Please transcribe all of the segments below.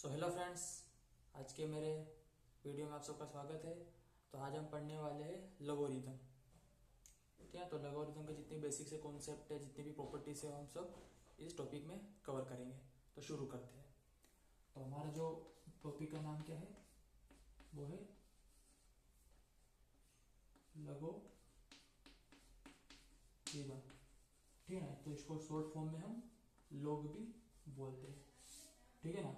So hello friends, आज के मेरे वीडियो में आप सबका स्वागत है। तो आज हम पढ़ने वाले हैं लोगोरिथम। ठीक है, तो लोगोरिथम के जितने बेसिक से कॉन्सेप्ट है, जितनी भी प्रॉपर्टीज है, हम सब इस टॉपिक में कवर करेंगे। तो शुरू करते हैं। तो हमारा जो टॉपिक का नाम क्या है, वो है लोगोरिथम। ठीक है ना, तो इसको शॉर्ट फॉर्म में हम लोग भी बोलते हैं। ठीक है ना।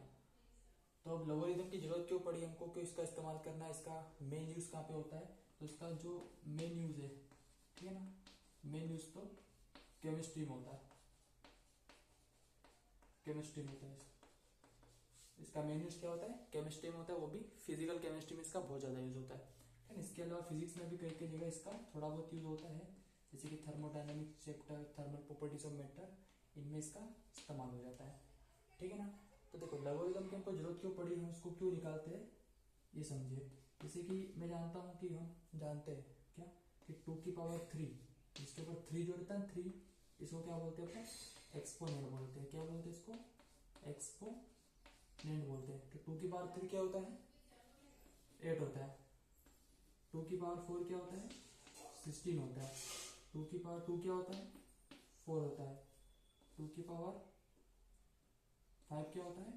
तो अब लोगरिथम की जरूरत क्यों पड़ी हमको, क्यों इसका इस्तेमाल करना है, इसका मेन यूज कहाँ पे होता है। तो इसका जो मेन यूज है, ठीक है ना, मेन यूज तो केमिस्ट्री में होता है। केमिस्ट्री में होता है इसका मेन यूज क्या होता है, केमिस्ट्री में होता है। वो भी फिजिकल केमिस्ट्री में इसका बहुत ज्यादा यूज होता है। इसके अलावा फिजिक्स में भी कई कई जगह इसका थोड़ा बहुत यूज होता है, जैसे कि thermodynamic chapter, thermal properties of matter, इनमें इसका इस्तेमाल हो जाता है। ठीक है ना। तो देखो लोगरिथम की हमको जरूरत क्यों पड़ी, हम इसको क्यों निकालते हैं, ये समझिए। जैसे कि मैं जानता हूं कि हम जानते हैं क्या कि 2⁻3, इसके ऊपर 3 जो रहता है 3, इसको क्या बोलते हैं, अपना एक्सपोनेंट बोलते हैं। क्या बोलते हैं इसको, एक्सपोनेंट बोलते हैं। तो 2⁻3 क्या होता है, 8 होता है। 2⁻4 क्या होता है, 16 होता है। 2⁻2 क्या होता है, 4 होता है। 2⁻5 क्या होता है,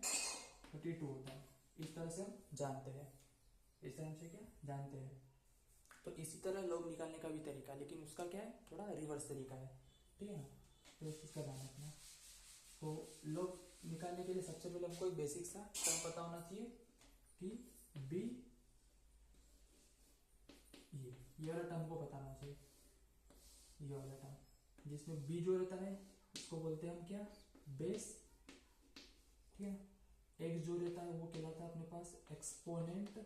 32 होता है। इस तरह से हम जानते हैं, इस तरह से क्या जानते हैं। तो इसी तरह लोग निकालने का भी तरीका, लेकिन उसका क्या है, थोड़ा रिवर्स तरीका है। ठीक है ना। तो इस चीज का ध्यान रखना। तो लोग निकालने के लिए सबसे पहले हमको एक बेसिक सा टर्म पता होना चाहिए कि बी, ये वाला टर्म को पता होना चाहिए। ये वाला टर्म जिसमें बी जो रहता है उसको बोलते हैं हम क्या, बेस। ठीक है। एक्स जो रहता है वो कहलाता है अपने पास एक्सपोनेंट,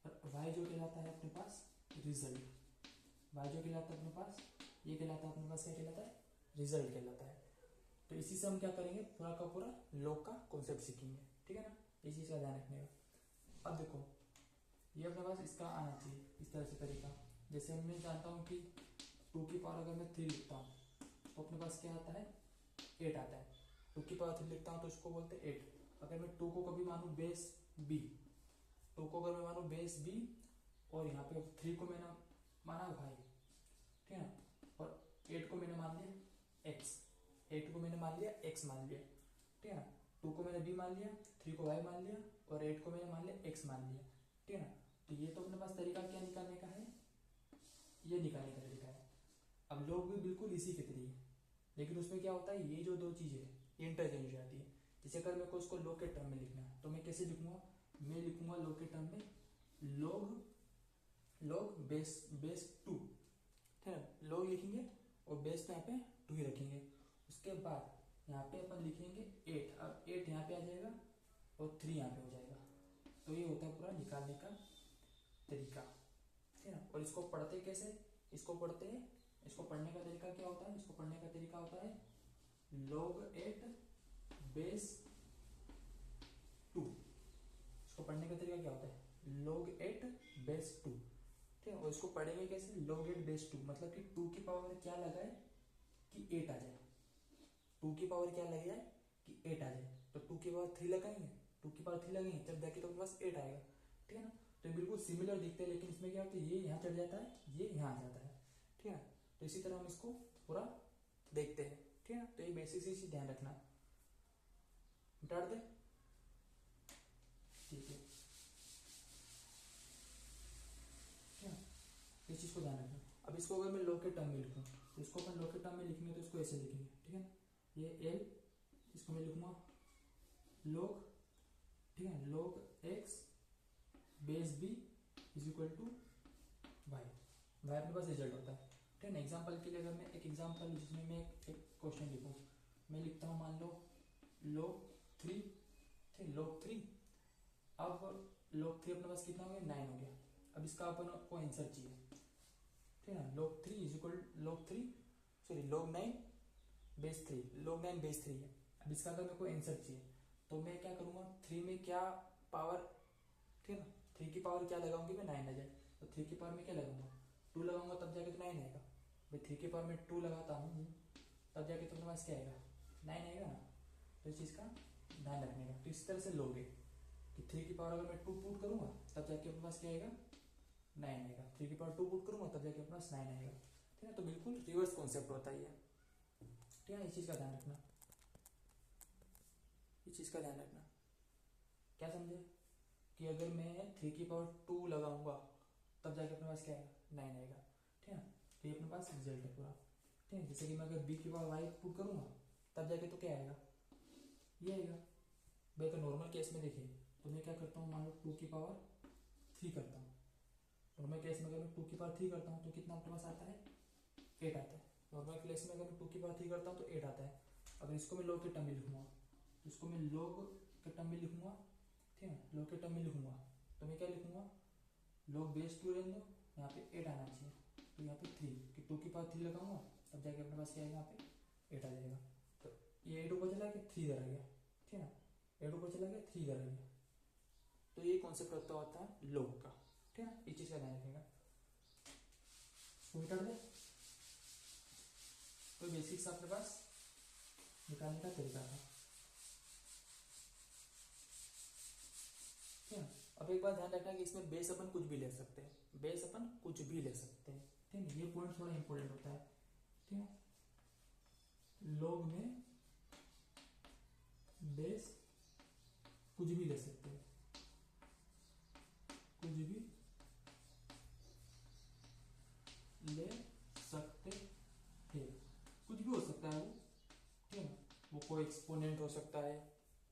और वाई जो कहलाता है अपने पास रिजल्ट। वाई जो कहलाता है अपने पास, ये कहलाता है अपने पास, क्या कहलाता है, रिजल्ट कहलाता है। तो इसी से हम क्या करेंगे, पूरा का पूरा लॉग का कॉन्सेप्ट सीखेंगे। ठीक है ना, इस चीज का ध्यान रखने का। अब देखो ये अपने पास इसका आना चाहिए इस तरह से तरीका। जैसे मैं जानता हूं कि 2 की पावर अगर मैं 3 लिखता हूं तो अपने पास क्या आता है, 8 आता है। 2⁻3 लिखता हूं तो इसको बोलते हैं 8। अगर मैं 2 को कभी मानू बेस बी, 2 को अगर मैं मानू बेस बी, और यहाँ पे 3 को मैंने माना भाई, ठीक है ना, और 8 को मैंने मान लिया एक्स, 8 को मैंने मान लिया एक्स मान लिया। ठीक है ना। 2 को मैंने बी मान लिया, 3 को वाई मान लिया, और 8 को मैंने मान लिया एक्स मान लिया। ठीक है ना। तो ये तो अपने पास तरीका क्या निकालने का है, ये निकालने का तरीका है। अब लोग भी बिल्कुल इसी की तरह है, लेकिन उसमें क्या होता है, ये जो दो चीजें है ये इंटरचेंज हो जाती है। जैसे अगर मेरे को उसको लॉग के टर्म में लिखना है तो मैं कैसे लिखूंगा, मैं लिखूंगा लॉग के टर्म में लॉग बेस 2। ठीक है ना, लॉग लिखेंगे और बेस तो यहाँ पे 2 ही रखेंगे। उसके बाद यहाँ पे अपन लिखेंगे 8। अब 8 यहाँ पे आ जाएगा और 3 यहाँ पे हो जाएगा। तो ये होता है पूरा निकालने का तरीका। ठीक है ना। और इसको पढ़ते कैसे, इसको पढ़ते हैं, इसको पढ़ने का तरीका क्या होता है, इसको पढ़ने का तरीका होता है log 8 बेस 2। इसको पढ़ने का तरीका क्या होता है, log 8 बेस 2। ठीक है। और इसको पढ़ेंगे कैसे, log 8 बेस 2, मतलब कि 2 की पावर क्या लगाए कि 8 आ जाए। 2 की पावर क्या लग जाए कि 8 आ जाए। तो 2 की पावर 3 लगाएंगे, 2 की पावर 3 लगाएंगे, तब जाके तो अपने पास 8 आएगा। ठीक है ना। तो बिल्कुल सिमिलर दिखते हैं, लेकिन इसमें क्या होता है, ये यहाँ चढ़ जाता है, ये यहाँ आ जाता है। ठीक है। तो इसी तरह हम इसको पूरा देखते हैं। ठीक है ना। तो ये बेसिक से ध्यान रखना, मिटा दे। ठीक है, इस चीज को ध्यान रखना। अब इसको अगर मैं लॉग के टर्म में लिखूं तो इसको अपन लॉग के टर्म में लिखेंगे तो इसको ऐसे लिखेंगे। ठीक है ना, ये एल, इसको मैं लिखूंगा लॉग, ठीक है, log X base B is equal to Y. Y अपने पास रिजल्ट होता है। ठीक है ना। एग्जाम्पल के लिए अगर मैं एक एग्जाम्पल जिसमें मैं एक क्वेश्चन लिखूं, मैं लिखता हूं मान लो log 3, ठीक, log 3। अब log 3 अपने पास कितना हो गया, 9 हो गया। अब इसका अपन को आंसर चाहिए। ठीक है ना, log 3 is equal log 3 sorry log 9 base 3, log 9 base 3 है। अब इसका अगर मेरे को आंसर चाहिए तो मैं क्या करूंगा, 3 में क्या पावर, ठीक है ना, 3 की पावर क्या लगाऊंगी मैं, 9 आ जाए। तो 3 की पावर में क्या लगाऊंगा, 2 लगाऊंगा, तब जाके तो 9 आएगा भाई। 3 की पावर में 2 लगाता हूँ तब जाके तो मेरे पास क्या आएगा, 9 आएगा ना। तो इस चीज़ का ध्यान रखने का। तो इस तरह से लोगे कि 3 की पावर अगर मैं 2 पुट करूँगा तब जाके अपने पास क्या आएगा 9 आएगा, 3 की पावर 2 पुट करूँगा तब जाके अपने पास 9 आएगा। ठीक है, तो बिल्कुल रिवर्स कॉन्सेप्ट होता ही है। ठीक है, इस चीज़ का ध्यान रखना, इस चीज़ का ध्यान रखना। क्या समझे कि अगर मैं 3 की पावर 2 लगाऊंगा तब जाके अपने पास क्या आएगा 9 आएगा। ठीक है, तो ये अपने पास रिजल्ट है पूरा। ठीक है, जैसे कि मैं अगर b की पावर y पुट करूँगा तब जाके तो क्या आएगा ये आएगा। भाई अगर नॉर्मल केस में देखिए तो मैं क्या करता हूँ, मान लो 2 की पावर 3 करता हूँ। नॉर्मल केस में अगर मैं 2 की पावर 3 करता हूँ तो कितना अपने पास आता है 8 आता है। नॉर्मल केस में अगर मैं 2 की पावर 3 करता हूँ तो 8 आता है। अगर इसको मैं log के टर्म में लिखूंगा, इसको मैं log के टर्म में लिखूंगा। ठीक है, log के टर्म में लिखूंगा तो मैं क्या लिखूंगा, log बेस 2 रहने दो, यहाँ पे 8 आना चाहिए। तो यहाँ पे 3 कि 2 की पावर 3 लगाऊंगा तब जाके अपने पास क्या आएगा, यहाँ पे 8 आ जाएगा। तो ये 8 ऊपर चला गया 3 इधर आ गया। ठीक है ना, 8 ऊपर चला गया 3 इधर आ गया। तो ये कॉन्सेप्ट होता है log का। ठीक है, इस चीज़ का ध्यान रखेगा। मिटा दे तो बेसिक्स अपने पास निकालने का तरीका था। ठीक है, अब एक बात ध्यान रखना कि इसमें बेस अपन कुछ भी ले सकते हैं, बेस अपन कुछ भी ले सकते हैं। ठीक है, ये पॉइंट थोड़ा इंपॉर्टेंट होता है। ठीक है, log में बेस कुछ भी ले सकते हैं, कुछ भी ले सकते हैं, कुछ भी हो सकता है वो। ठीक है ना, वो कोई एक्सपोनेंट हो सकता है।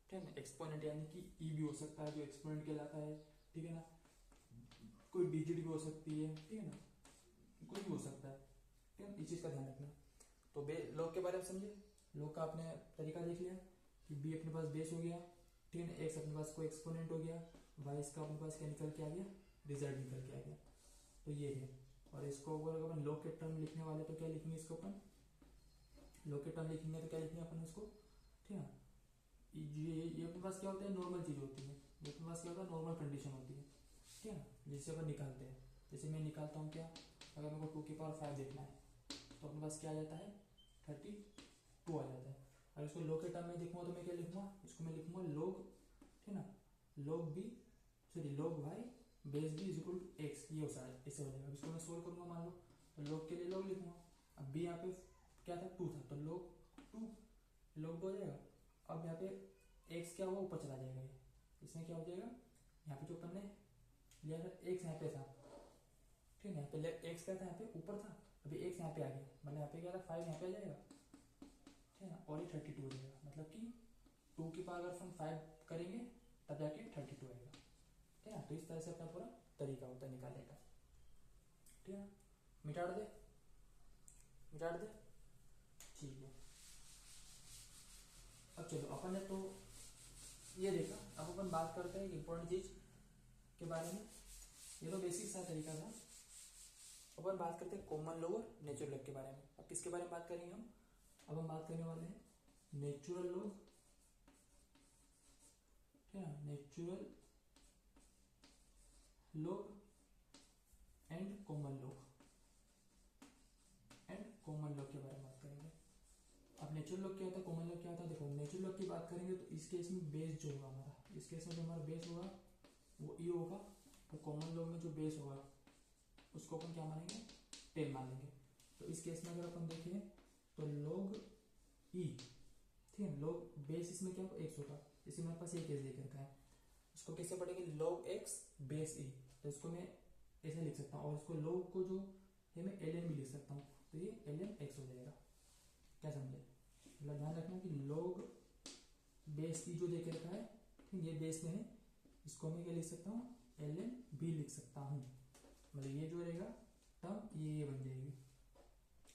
ठीक है ना, एक्सपोनेंट यानी कि ई भी हो सकता है जो एक्सपोनेंट कहलाता है। ठीक है ना, कोई डिजिट भी हो सकती है। ठीक है ना, कुछ भी हो सकता है। ठीक है, इस चीज़ का ध्यान रखना। तो log के बारे में समझे, log का आपने तरीका देख लिया कि b अपने पास बेस हो गया। ठीक है ना, x अपने पास कोई एक्सपोनेंट हो गया, y इसका अपने पास क्या निकल के आ गया, रिजल्ट निकल के आ गया। तो ये है। और इसको अगर अपन log के टर्म लिखने वाले तो क्या लिखेंगे, इसको अपन log के टर्म लिखेंगे तो क्या लिखेंगे अपन इसको। ठीक है, ये अपने पास क्या होता है, नॉर्मल चीज़ होती है। ये अपने पास क्या होता है, नॉर्मल कंडीशन होती है। ठीक है ना, जिससे अपन निकालते हैं। जैसे मैं निकालता हूँ क्या, अगर मेरे को 2 की पावर 5 देखना है तो अपने पास क्या आ जाता है 32 आ जाता है। और इसको log के टर्म में देखूंगा तो मैं क्या लिखूंगा, इसको मैं लिखूंगा log। ठीक है ना, log b sorry log y base b is equal to x, ये हो जाएगा, इससे हो जाएगा। इसको मैं सोल्व करूंगा मान लो तो log के लिए log लिखूंगा। अब b यहाँ पे क्या था 2 था तो log 2 हो जाएगा। अब यहाँ पे x क्या होगा, ऊपर चला जाएगा। ये इसमें क्या हो जाएगा, यहाँ पे जो अपन ने लिया था x यहाँ पे था। ठीक है, यहाँ पे x क्या था, यहाँ पे ऊपर था, अभी x यहाँ पे आ गया, मतलब यहाँ पे क्या था 5 यहाँ पे आ जाएगा। ठीक है ना, और ये 32 हो जाएगा, मतलब कि 2 की पावर अगर हम 5 करेंगे तब जाके 32 आएगा। ठीक है ना, तो इस तरह से अपना पूरा तरीका होता है निकालने का। ठीक है ना, मिटाड़ दे ठीक है। अब चलो अपन ने तो ये देखा, अब अपन बात करते हैं इंपॉर्टेंट चीज के बारे में। ये तो बेसिक सा तरीका था। अपन बात करते हैं कॉमन लॉ और नेचुरल लॉ के बारे में। अब किसके बारे में बात करेंगे हम, अब हम बात करने वाले हैं नेचुरल लॉ। ठीक है, natural law and common law के बारे में बात करेंगे। अब नेचुरल लॉ क्या होता है, कॉमन लॉ क्या होता है। देखो नेचुरल लॉ की बात करेंगे तो इस केस में बेस जो होगा हमारा, इस केस में जो हमारा बेस होगा वो ई होगा। तो कॉमन लॉ में जो बेस होगा उसको अपन क्या मानेंगे 10 मानेंगे। तो इस केस में अगर अपन देखें तो log e, ठीक है, log बेस इसमें क्या होगा x होगा। इसी मेरे पास ये केस देख रखा है, इसको कैसे पढ़ेंगे log x बेस e। तो इसको मैं ऐसे लिख सकता हूँ, और इसको log को जो है मैं ln भी लिख सकता हूँ, तो ये ln x हो जाएगा। क्या समझे, मतलब ध्यान रखना कि log बेस e जो देख रखा है, ठीक, ये बेस में है, इसको मैं क्या लिख सकता हूँ ln भी लिख सकता हूँ। मतलब ये जो रहेगा टर्म ये बन जाएगी।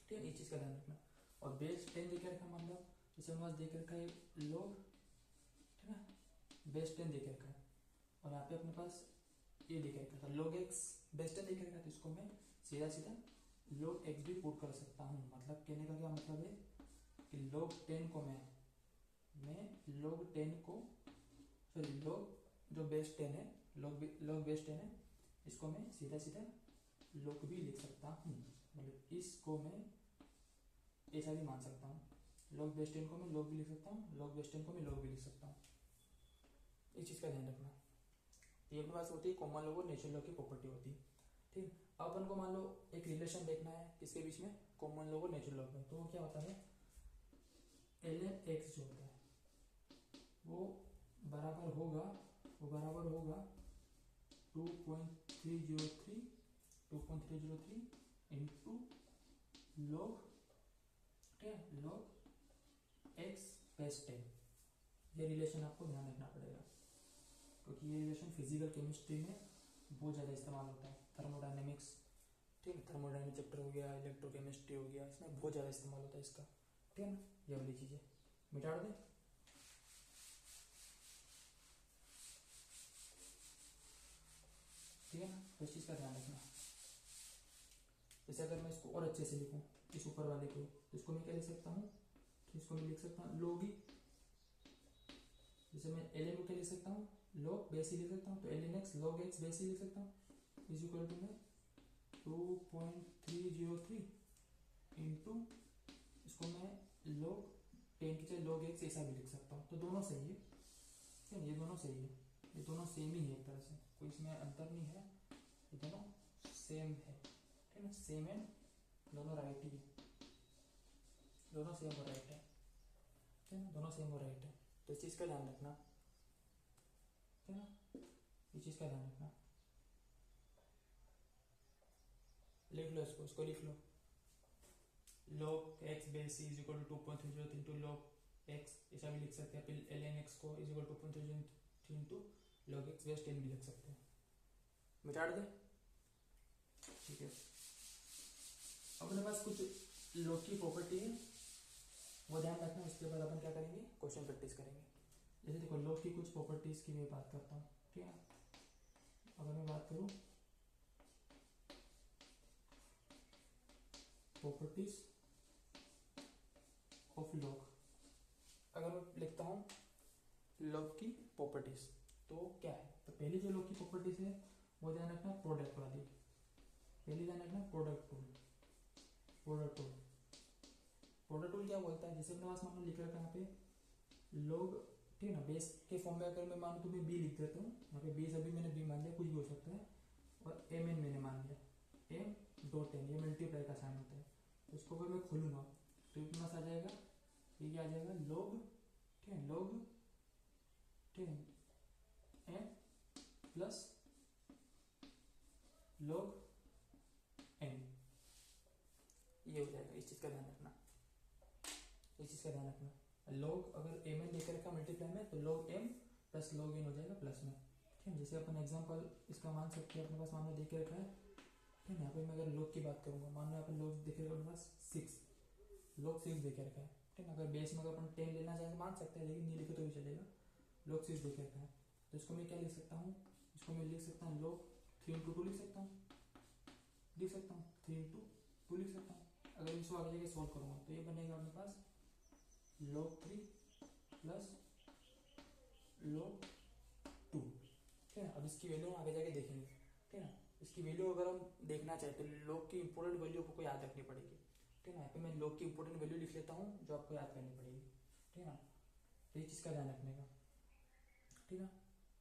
ठीक है, इस चीज का ध्यान रखना। और बेस 10 देख रखा, मान लो जैसे हमारे पास देख रखा है log, ठीक है, बेस 10 देख रखा है, और यहाँ पे अपने पास ये देख रखा था log x बेस 10 देख रखा है, तो इसको मैं सीधा सीधा log x भी पुट कर सकता हूँ। मतलब कहने का क्या मतलब है कि log 10 को मैं log 10 को सॉरी log जो बेस 10 है, log बेस 10 है, इसको मैं सीधा सीधा log भी लिख सकता हूँ। मतलब इसको मैं ऐसा भी मान सकता हूँ लॉग बेस 10 को मैं लॉग भी लिख सकता हूँ, लॉग बेस 10 को मैं लॉग भी लिख सकता हूँ। इस चीज़ का ध्यान रखना। ये अपने पास होती है कॉमन लॉग और नेचुरल लॉग की प्रॉपर्टी होती है। ठीक, अब अपन को मान लो एक रिलेशन देखना है किसके बीच में, कॉमन लॉग और नेचुरल लॉग में। तो वो क्या होता है, ln x जो होता है वो बराबर होगा 2.303 इंटू लॉग, ठीक है, लॉग एक्स बेस 10। ये रिलेशन आपको ध्यान रखना पड़ेगा क्योंकि ये रिलेशन फिजिकल केमिस्ट्री में बहुत ज़्यादा इस्तेमाल होता है। थर्मोडायनेमिक्स, ठीक है, थर्मोडायनेमिक चैप्टर हो गया, इलेक्ट्रोकेमिस्ट्री हो गया, इसमें बहुत ज़्यादा इस्तेमाल होता है इसका। ठीक है ना, ये वाली चीज़ें मिटा दें। ठीक है ना, तो इस चीज़ का ध्यान रखना। जैसे अगर मैं इसको और अच्छे से लिखूं इस ऊपर वाले को, तो इसको मैं क्या लिख सकता हूँ, तो इसको मैं लिख सकता हूँ लॉग ही। जैसे मैं ln को क्या लिख सकता हूँ, लॉग बेस ही लिख सकता हूँ, तो ln x log x base ही लिख सकता हूँ इज इक्वल टू में 2.303 इंटू, इसको मैं लॉग 10 की जगह लॉग x ऐसा भी लिख सकता हूँ। तो दोनों सही है, ठीक है, ये दोनों सही है, ये दोनों सेम ही है एक तरह से, कोई इसमें अंतर नहीं है, ये दोनों सेम है। ठीक है ना, सेम है, दोनों राइट ही है, दोनों सेम और राइट है। ठीक है ना, दोनों सेम और राइट है, तो इस चीज़ का ध्यान रखना। ठीक है ना, इस चीज़ का ध्यान रखना। लिख लो इसको, इसको लिख लो, log x base is equal to 2.303 into log x ऐसा भी लिख सकते हैं। फिर ln x को is equal to 2.303 into log x base 10 भी लिख सकते हैं। मिटा दे, ठीक है। अपने पास कुछ log की प्रॉपर्टी है, वो ध्यान रखना। उसके बाद अपन क्या करेंगे, क्वेश्चन प्रैक्टिस करेंगे। जैसे देखो log की कुछ प्रॉपर्टीज की मैं बात करता हूँ, ठीक है। अगर मैं बात करूँ प्रॉपर्टीज ऑफ लॉग, अगर मैं लिखता हूँ लॉग की प्रॉपर्टीज तो क्या है, तो पहली जो लॉग की प्रॉपर्टीज है वो ध्यान रखना प्रोडक्ट वाली। पहली ध्यान रखना product tool. Product tool, product tool क्या बोलता है, जैसे अपने पास मान लो लिख रखा है यहाँ पे लॉग, ठीक है ना, बेस के फॉर्म में अगर मैं मानूँ तो मैं बी लिख देता हूँ यहाँ पे, बेस अभी मैंने बी मान लिया, कुछ भी हो सकता है, और एम एन मैंने मान लिया, एम डॉट एन, ये मल्टीप्लाई का साइन होता है। तो इसको अगर मैं खोलूँगा तो इसके पास आ जाएगा, ये क्या आ जाएगा लॉग, ठीक है, लॉग, ठीक है, एन प्लस लॉग एन, ये हो जाएगा। इस चीज़ का ध्यान रखना, इस चीज़ का ध्यान रखना। लॉग अगर एम एन लेकर रखा मल्टीप्लाई में तो log M plus log N हो जाएगा प्लस में। ठीक है, जैसे अपन एग्जांपल इसका मान सकते हैं, अपने पास मान लो देखे रखा है, ठीक है। यहाँ पे मैं अगर लॉग की बात करूँगा, मान लो यहाँ पे लॉग देखे रखा अपने पास 6, लॉग 6 देखे रखा है, ठीक है। अगर बेस में अगर अपन 10 लेना चाहें मान सकते हैं, लेकिन नहीं लिखे तो भी चलेगा। लॉग 6 देखे रखा है, तो इसको मैं क्या लिख सकता हूँ, इसको मैं लिख सकता हूँ लॉग 3 इंटू 2 लिख सकता हूँ, 3 इंटू 2 लिख सकता हूँ। अगर इसको आगे जाके सॉल्व करूँगा तो ये बनेगा अपने पास log 3 प्लस log 2, ठीक है। अब इसकी वैल्यू आगे जाके देखेंगे, ठीक है ना। इसकी वैल्यू अगर हम देखना चाहें तो log की इंपॉर्टेंट वैल्यू आपको याद रखनी पड़ेगी, ठीक है ना। यहाँ पे मैं log की इंपॉर्टेंट वैल्यू लिख लेता हूँ जो आपको याद करनी पड़ेगी, ठीक है ना। तो ये चीज़ का ध्यान रखने का, ठीक है।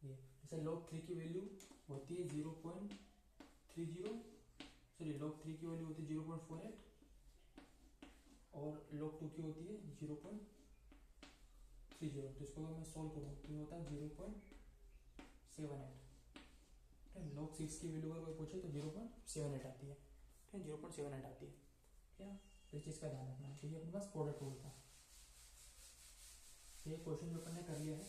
ये जैसे log 3 की वैल्यू होती है 0.30, सॉरी log 3 की वैल्यू होती है 0.48 और log 2 की होती है 0.30। तो इसको अगर मैं सॉल्व करूँ तो ये होता है 0.78, ठीक है। log 6 की वैल्यू अगर कोई पूछे तो 0.78 आती है, ठीक है, 0.78 आती है, ठीक है। तो इस चीज़ का ध्यान रखना है। तो ये अपने पास प्रोडक्ट टूल था, ये क्वेश्चन जो अपन ने कर लिया है।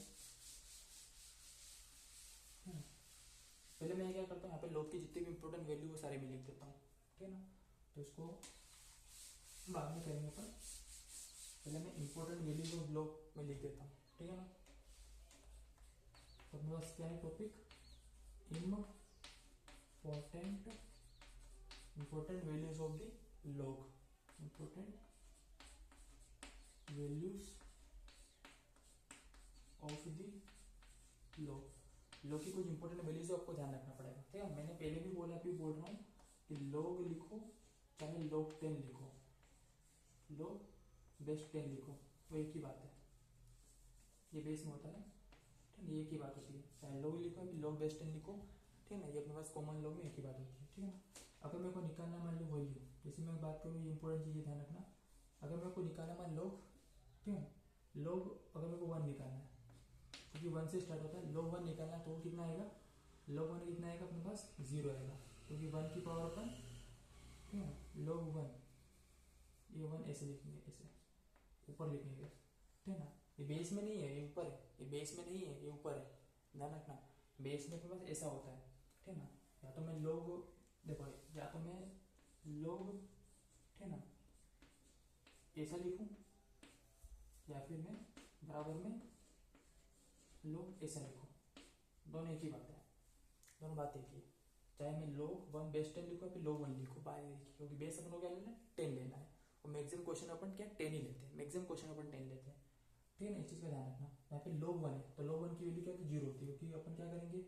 पहले मैं क्या करता हूँ, यहाँ पे log की जितनी भी इंपॉर्टेंट वैल्यू वो सारे मैं लिख देता हूँ, ठीक है ना। तो इसको बाद में करेंगे अपन, पहले मैं इंपॉर्टेंट वैल्यूज ऑफ log में लिख देता हूँ, ठीक है ना। तो अपने पास क्या है topic, important values of the log, important values of the log। log की कुछ इंपॉर्टेंट वैल्यूज आपको ध्यान रखना पड़ेगा, ठीक है। मैंने पहले भी बोला, अभी बोल रहा हूँ कि log लिखो चाहे log 10 लिखो, log बेस 10 लिखो, वो एक ही बात है, ये बेस में होता है, ठीक है, एक ही बात होती है, चाहे लॉग लिखो या लॉग बेस 10 लिखो, ठीक है ना, ये अपने पास कॉमन लॉग में एक ही बात होती है, ठीक है ना। अगर मेरे को निकालना मान लो वैल्यू, जैसे मैं बात करूँ, ये इंपॉर्टेंट चीज़ ध्यान रखना, अगर मेरे को निकालना मान लॉग, ठीक है, लॉग अगर मेरे को 1 निकालना है, क्योंकि 1 से स्टार्ट होता है, लॉग 1 निकालना है तो कितना आएगा, लॉग 1 कितना आएगा अपने पास 0 आएगा, क्योंकि 1 की पावर अपन, ठीक है, लॉग 1, ये 1 ऐसे लिखेंगे, ऐसे ऊपर लिखेंगे, ठीक है ना, ये बेस में नहीं है, ये ऊपर है, ये बेस में नहीं है, ये ऊपर है, ध्यान रखना, बेस में अपने पास ऐसा होता है, ठीक है ना, या तो मैं लॉग, देखो या तो मैं लॉग, ठीक है ना, ऐसा लिखूं, या फिर मैं बराबर में लॉग ऐसा लिखूं, दोनों एक ही बात है, दोनों बात एक ही है, चाहे मैं लॉग 1 बेस 10 लिखूं या फिर लॉग 1 लिखूं, बात एक ही, क्योंकि बेस अपन को क्या लेना है, 10 लेना है, और मैक्सिमम क्वेश्चन अपन क्या 10 ही लेते हैं, मैक्सिमम क्वेश्चन अपन 10 लेते हैं, ठीक है ना, इस चीज़ का ध्यान रखना। यहाँ पे log 1 है तो log 1 की वैल्यू क्या होती है, 0 होती है, क्योंकि अपन क्या करेंगे,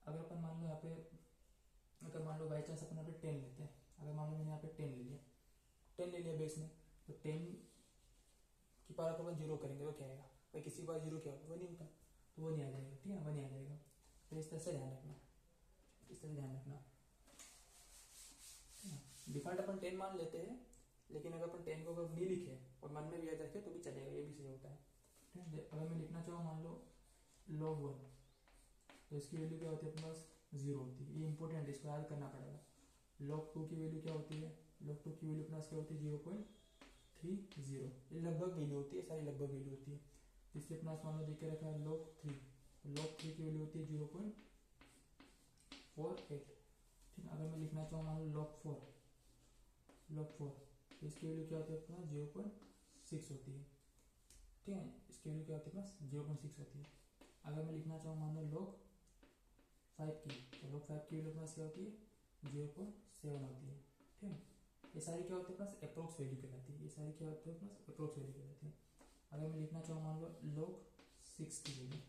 अगर अपन मान लो यहाँ पे, अगर मान लो बाई चांस अपन यहाँ पे 10 लेते हैं, अगर मान लो मैंने यहाँ पे 10 ले लिया बेस में, तो 10 की पावर को अपन 0 करेंगे तो क्या आएगा भाई, किसी बार 0 क्या होता है, वो नहीं होता, तो वो नहीं आ जाएगा, ठीक है ना, वो नहीं आ जाएगा, तो इस तरह से ध्यान रखना, इस तरह ध्यान रखना, डिफॉल्ट अपन 10 मान लेते हैं, लेकिन अगर अपन 10 को अगर नहीं लिखे और मन में भी याद रखे तो भी चलेगा, ये भी सही होता है, ठीक है। अगर मैं लिखना चाहूँ मान लो log 1, तो इसकी वैल्यू क्या होती है अपने पास 0 होती है, ये इंपॉर्टेंट है, इसको याद करना पड़ेगा। log 2 की वैल्यू क्या होती है, log 2 की वैल्यू अपने पास क्या होती है 0.30, ये लगभग वैल्यू होती है, सारी लगभग वैल्यू होती है, इसलिए अपने पास मान लो देख के रखा है log 3, तो log 3 की वैल्यू होती है 0.48, ठीक है। अगर मैं लिखना चाहूँ मान लो log 4, तो इसकी वैल्यू क्या होती है अपना 0.6 होती है, ठीक है, इसकी वैल्यू क्या होती है प्लस 0.6 होती है। अगर मैं लिखना चाहूँ मान लो log 5 की, तो log 5 की वैल्यू प्लस क्या होती है 0.7 होती है, ठीक है। ये सारी क्या होती है प्लस अप्रोक्स वैल्यू कहलाती है, ये सारी क्या होती है प्लस अप्रोक्स वैल्यू कहलाती है। अगर मैं लिखना चाहूँ मान लो log 6 की वैल्यू,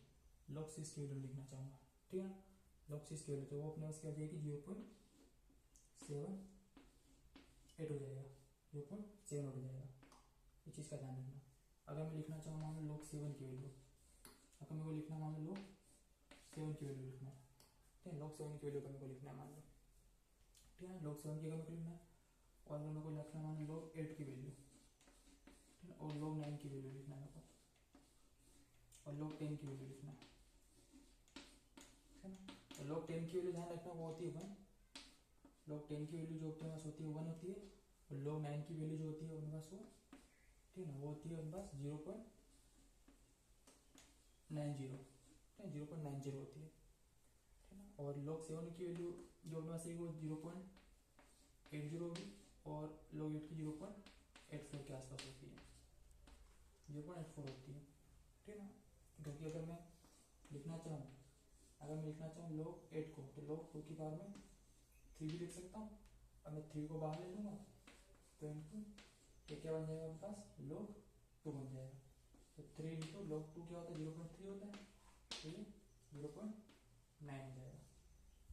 log 6 की वैल्यू लिखना चाहूँगा, ठीक है, log 6 की वैल्यू, तो वो अपने पास क्या हो जाएगी 0.78 हो जाएगा, 0.7 हो जाएगा, ये चीज़ का ध्यान रखना। अगर मैं लिखना चाहूँ मान लो log 7 की वैल्यू, अगर मेरे को लिखना मान लो log 7 की वैल्यू लिखना है, ठीक है, log 7 की वैल्यू मेरे को लिखना है मान लो, ठीक है, log 7 की अगर मेरे को लिखना है, और अगर मेरे को लिखना मान लो log 8 की वैल्यू, ठीक है, और log 9 की वैल्यू लिखना है मेरे को, और log 10 की वैल्यू लिखना है, ठीक है ना। तो log 10 की वैल्यू ध्यान रखना वो होती है 1, log 10 की वैल्यू जो अपने पास होती है 1 होती है, और log 9 की वैल्यू जो होती है अपने पास वो, ठीक है ना, वो होती है अपने पास 0.90, ठीक है, 0.90 होती है, ठीक है ना। और log 7 की वैल्यू जो अपने पास है वो 0.80 होगी, और log 8 की 0.84 के आसपास होती है, 0.84 होती है, ठीक है ना। क्योंकि अगर मैं लिखना चाहूँ log 8 को, तो log 2 की पावर में 3 भी लिख सकता हूँ, और मैं 3 को बाहर ले लूँगा तो इनटू ये क्या बन जाएगा अपने पास log 2 बन जाएगा, तो 3 इंटू log 2 क्या होता है 0.3 होता है, तो ये 0.9 हो जाएगा,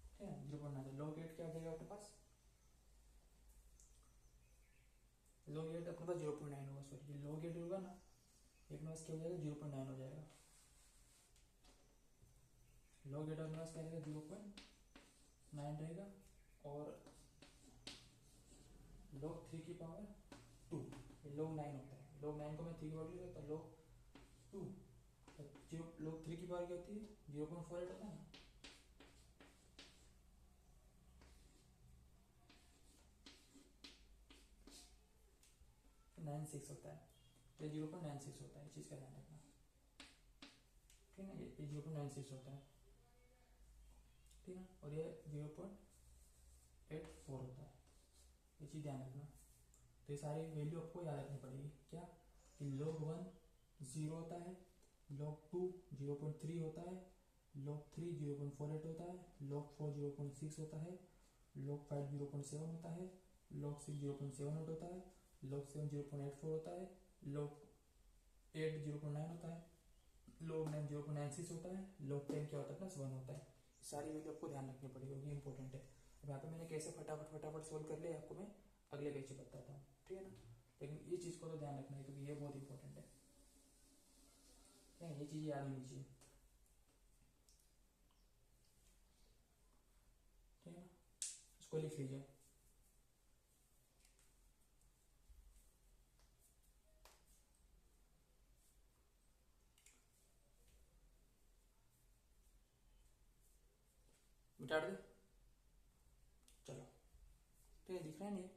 ठीक है, 0.9। log 8 क्या हो जाएगा अपने पास, log 8 अपने पास 0.9 होगा, सॉरी log 8 होगा ना, एक पास क्या हो जाएगा 0.9 हो जाएगा, log 8 अपने पास क्या रहेगा 0.9 रहेगा, और log 3 की पावर 2, ये log 9 होता है, log 9 को मैं 3 की पावर ले सकता, log 2, तो log 3 की पावर क्या होती है 0.48 होता है ना, तो 96 होता है, तो 0.96 होता है, इस चीज़ का ध्यान रखना, ठीक है, ये 0.96 होता है, ठीक है, और ये 0.84 होता है, ये चीज़ ध्यान रखना। तो ये सारी वैल्यू आपको याद रखनी पड़ेगी, क्या कि log 1 0 होता है, log 2 0.3 होता है, log 3 0.48 होता है, log 4 0.6 होता है, log 5 0.7 होता है, log 6 0.78 होता है, log 7 0.84 होता है, log 8 0.9 होता है, log 9 0.96 होता है, log 10 क्या होता है +1 होता है। सारी वैल्यू आपको ध्यान रखनी पड़ेगी, क्योंकि इंपॉर्टेंट है। अब यहाँ पे मैंने कैसे फटाफट सोल्व कर लिया आपको मैं अगले पेज पे बताता हूँ, ठीक है ना। लेकिन ये चीज़ को तो ध्यान रखना है क्योंकि ये बहुत इंपॉर्टेंट है। क्या ये चीज़ याद होनी चाहिए, ठीक है ना। इसको लिख लीजिए। मिटा दे, चलो ठीक है, दिख रहा है नहीं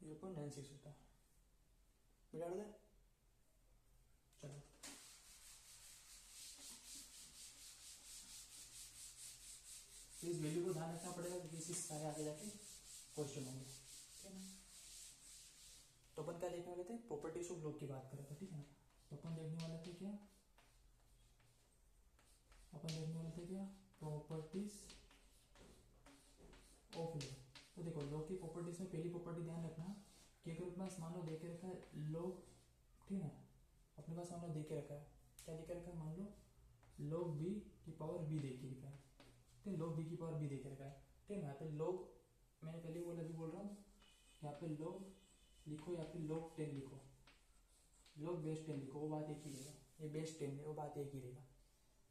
0.96 होता है, मिटा दे, चलो इस वैल्यू को ध्यान रखना पड़ेगा क्योंकि इसी सारे आगे जाके क्वेश्चन होंगे, ठीक है ना। तो अपन क्या देखने वाले थे, प्रॉपर्टीज ऑफ लॉग की बात कर रहे थे, ठीक है ना। तो अपन देखने वाले थे क्या, अपन देखने वाले थे क्या, प्रॉपर्टीज ऑफ लॉग। तो देखो लॉग की प्रॉपर्टीज में पहली प्रॉपर्टी ध्यान रखना कि अगर अपने पास मान लो दे के रखा है लॉग, ठीक है, अपने पास मान लो दे के रखा है, क्या दे के रखा है, मान लो log b की पावर b दे के रखा है, ठीक है, log b की पावर b दे के रखा है, ठीक है। यहाँ पे log मैंने पहले बोला, अभी बोल रहा हूँ, यहाँ पे log लिखो या फिर log 10 लिखो, log बेस 10 लिखो, वो बात एक ही रहेगा, ये बेस 10 है वो बात एक ही रहेगा,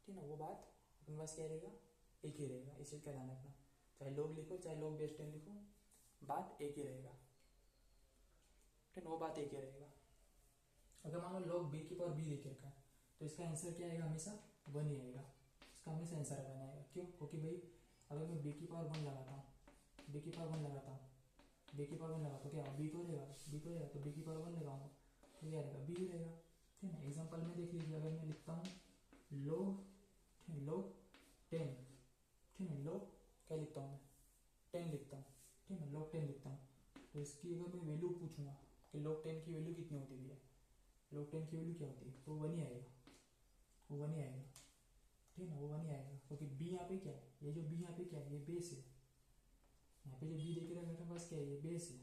ठीक है ना। वो बात अपने पास क्या रहेगा, एक ही रहेगा, इसे क्या ध्यान रखना, चाहे log लिखो चाहे log बेस 10 लिखो, बात एक ही रहेगा, ठीक है, वो बात एक ही रहेगा। अगर मान लो log b की पावर b दे के रखा है तो इसका आंसर क्या आएगा, हमेशा 1 ही आएगा, इसका हमेशा आंसर 1 आएगा। क्यों, क्योंकि भाई अगर मैं b की पावर 1 लगाता हूँ, b की पावर 1 लगाता हूँ, b की पावर 1 लगाता हूँ, क्या b तो रहेगा, b तो रहेगा, तो b की पावर 1 लगाऊंगा तो क्या रहेगा, b ही रहेगा, ठीक है ना। एग्जाम्पल में देख लीजिए, अगर मैं लिखता हूँ log, ठीक है, log 10, ठीक है, log क्या लिखता हूँ मैं, 10 लिखता हूँ, ठीक है, log 10 लिखता हूँ, तो इसकी अगर मैं वैल्यू पूछूंगा कि log 10 की वैल्यू कितनी होती है, log 10 की वैल्यू क्या होती है, तो 1 ही आएगा, वो 1 ही आएगा, ठीक है ना, वो 1 ही आएगा, क्योंकि b यहाँ पे क्या है, ये जो b यहाँ पे क्या है, ये बेस है, यहाँ पे जो b देख रहे हैं मेरे पास क्या है, ये बेस है,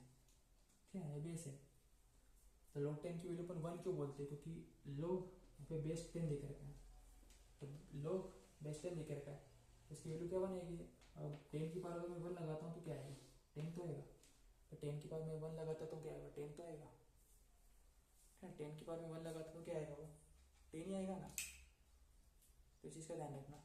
ठीक है, ये बेस है। तो log 10 की वैल्यू पर 1 क्यों बोलते हैं, क्योंकि log यहाँ पे बेस 10 देख रखा है, तो log बेस 10 देख रखा है, तो इसकी वैल्यू क्या बनेगी, अब 10 की पावर अगर मैं 1 लगाता हूँ तो क्या आएगा, 10 तो आएगा, तो 10 की पावर में 1 लगाता तो क्या आएगा, 10 तो आएगा, 10 की पावर में 1 लगाता तो क्या आएगा, वो 10 ही आएगा ना। तो इस चीज़ का ध्यान रखना।